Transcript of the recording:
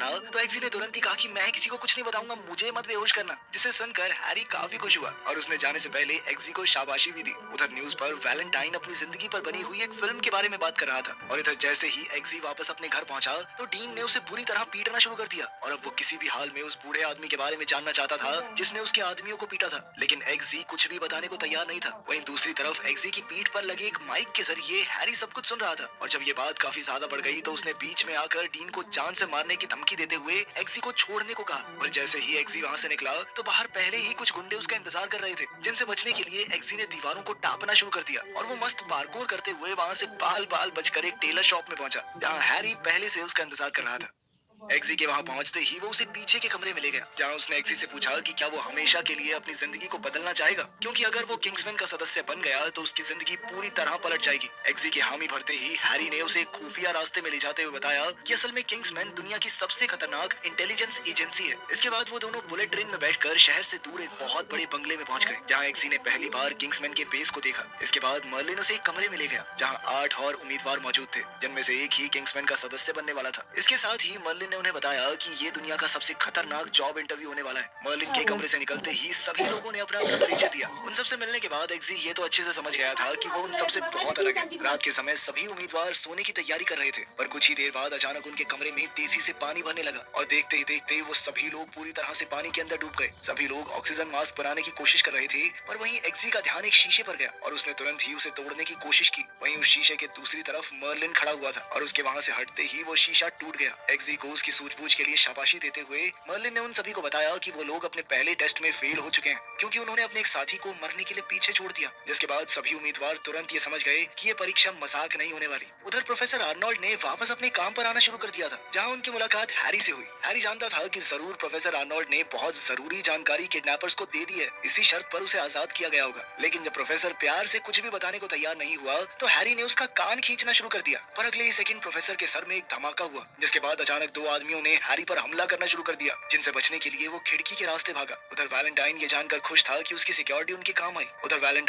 छोड़ा तो एग्जी ने तुरंत ही कहा कि मैं किसी को कुछ नहीं बताऊंगा, मुझे मत बेहोश करना, जिसे सुनकर हैरी काफी खुश हुआ और उसने जाने से पहले एग्जी को शाबाशी भी दी। उधर न्यूज पर वैलेंटाइन अपनी जिंदगी पर बनी हुई एक फिल्म के बारे में बात कर रहा था और इधर जैसे ही एग्जी वापस अपने घर पहुंचा तो डीन ने उसे बुरी तरह पीटना शुरू कर दिया और अब वो किसी भी हाल में उस बूढ़े आदमी के बारे में जानना चाहता था जिसने उसके आदमियों को पीटा था, लेकिन एग्जी कुछ भी बताने को तैयार नहीं था। वहीं दूसरी तरफ एग्जी की पीठ पर लगे एक माइक के जरिए हैरी सब कुछ सुन रहा था और जब ये बात काफी ज्यादा बढ़ गई तो उसने बीच में आकर डीन को जान से मारने की धमकी देते हुए एग्जी को छोड़ने को कहा। और जैसे ही एग्जी वहां से निकला तो बाहर पहले ही कुछ गुंडे उसका इंतजार कर रहे थे, जिनसे बचने के लिए एग्जी ने दीवारों को टापना शुरू कर दिया और वो मस्त पार्कोर करते हुए वहां से बाल बाल बचकर एक टेलर शॉप में पहुंचा जहाँ हैरी पहले से उसका इंतजार कर रहा था। एग्जी के वहां पहुंचते ही वो उसे पीछे के कमरे में ले गया जहां उसने एग्जी से पूछा कि क्या वो हमेशा के लिए अपनी जिंदगी को बदलना चाहेगा, क्योंकि अगर वो किंग्समैन का सदस्य बन गया तो उसकी जिंदगी पूरी तरह पलट जाएगी। एग्जी की हामी भरते ही हैरी ने उसे एक खुफिया रास्ते में ले जाते हुए बताया कि असल में किंग्समैन दुनिया की सबसे खतरनाक इंटेलिजेंस एजेंसी है। इसके बाद वो दोनों बुलेट ट्रेन में बैठकर शहर से दूर एक बहुत बड़े बंगले में पहुंच गए जहाँ एग्जी ने पहली बार किंग्समैन के बेस को देखा। इसके बाद मर्लिन उसे एक कमरे में ले गया जहाँ 8 और उम्मीदवार मौजूद थे, जिनमें से एक ही किंग्समैन का सदस्य बनने वाला था। इसके साथ ही मर्लिन ने उन्हें बताया कि ये दुनिया का सबसे खतरनाक जॉब इंटरव्यू होने वाला है। मर्लिन के कमरे से निकलते ही सभी लोगों ने अपना अपना परिचय दिया। उन सबसे मिलने के बाद एग्जी ये तो अच्छे से समझ गया था कि वो उन सबसे बहुत अलग है। रात के समय सभी उम्मीदवार सोने की तैयारी कर रहे थे, पर कुछ ही देर बाद अचानक उनके कमरे में तेजी से पानी भरने लगा और देखते ही देखते वो सभी लोग पूरी तरह से पानी के अंदर डूब गए। सभी लोग ऑक्सीजन मास्क बनाने की कोशिश कर रहे थे, पर वहीं एग्जी का ध्यान एक शीशे पर गया और उसने तुरंत ही उसे तोड़ने की कोशिश की। वहीं उस शीशे के दूसरी तरफ मर्लिन खड़ा हुआ था और उसके वहां से हटते ही वो शीशा टूट गया। एग्जी को उसकी सूझबूझ के लिए शाबाशी देते हुए मर्लिन ने उन सभी को बताया कि वो लोग अपने पहले टेस्ट में फेल हो चुके हैं, क्योंकि उन्होंने अपने एक साथी को मरने के लिए पीछे छोड़ दिया। जिसके बाद सभी उम्मीदवार तुरंत ये समझ गए कि ये परीक्षा मजाक नहीं होने वाली। उधर प्रोफेसर आर्नोल्ड ने वापस अपने काम पर आना शुरू कर दिया था, जहां उनकी मुलाकात हैरी से हुई। हैरी जानता था कि जरूर प्रोफेसर आर्नोल्ड ने बहुत जरूरी जानकारी किडनैपर्स को दे दी है, इसी शर्त पर उसे आजाद किया गया होगा। लेकिन जब प्रोफेसर प्यार से कुछ भी बताने को तैयार नहीं हुआ तो हैरी ने उसका कान खींचना शुरू कर दिया। पर अगले ही सेकंड प्रोफेसर के सर में एक धमाका हुआ, जिसके बाद अचानक 2 आदमियों ने हैरी पर हमला करना शुरू कर दिया, जिनसे बचने के लिए वो खिड़की के रास्ते भागा। उधर वैलेंटाइन ये जानकर खुश था कि उसकी सिक्योरिटी उनके काम आई। उधर वैलेंटाइन